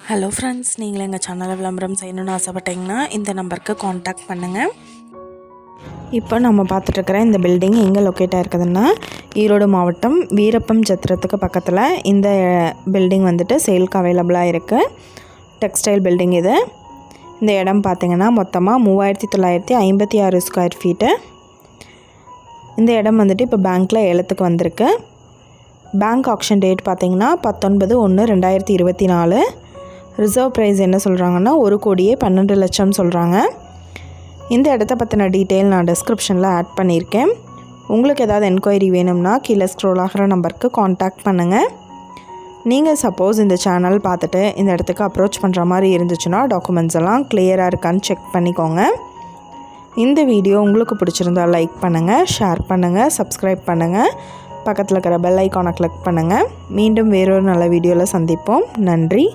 Hello friends, நீங்கள் எங்கள் சேனலை விளம்பரம் செய்யணுன்னு ஆசைப்பட்டீங்கன்னா இந்த நம்பருக்கு காண்டாக்ட் பண்ணுங்கள். இப்போ நம்ம பார்த்துட்ருக்கிற இந்த பில்டிங் எங்கே லொக்கேட் ஆகிருக்குதுன்னா, ஈரோடு மாவட்டம் வீரப்பம் சத்திரத்துக்கு பக்கத்தில் இந்த பில்டிங் வந்துட்டு சேலுக்கு அவைலபிளாக இருக்குது. டெக்ஸ்டைல் பில்டிங் இது. இந்த இடம் பார்த்திங்கன்னா மொத்தமாக 3956 ஸ்கொயர் ஃபீட்டு. இந்த இடம் வந்துட்டு இப்போ பேங்க்கில் ஏலத்துக்கு வந்திருக்கு. பேங்க் ஆக்ஷன் டேட் பார்த்திங்கன்னா 19/1/2024. ரிசர்வ் ப்ரைஸ் என்ன சொல்கிறாங்கன்னா 1,12,00,000 சொல்கிறாங்க. இந்த இடத்த பற்றின டீட்டெயில் நான் டிஸ்கிரிப்ஷனில் ஆட் பண்ணியிருக்கேன். உங்களுக்கு ஏதாவது என்கொயரி வேணும்னா கீழே ஸ்க்ரோல் ஆகிற நம்பருக்கு காண்டாக்ட் பண்ணுங்கள். நீங்கள் சப்போஸ் இந்த சேனல் பார்த்துட்டு இந்த இடத்துக்கு அப்ரோச் பண்ணுற மாதிரி இருந்துச்சுன்னா டாக்குமெண்ட்ஸ் எல்லாம் கிளியராக இருக்கான்னு செக் பண்ணிக்கோங்க. இந்த வீடியோ உங்களுக்கு பிடிச்சிருந்தால் லைக் பண்ணுங்கள், ஷேர் பண்ணுங்கள், சப்ஸ்கிரைப் பண்ணுங்கள். பக்கத்தில் இருக்கிற பெல் ஐக்கானை கிளிக் பண்ணுங்கள். மீண்டும் வேறொரு நல்ல வீடியோவில் சந்திப்போம். நன்றி.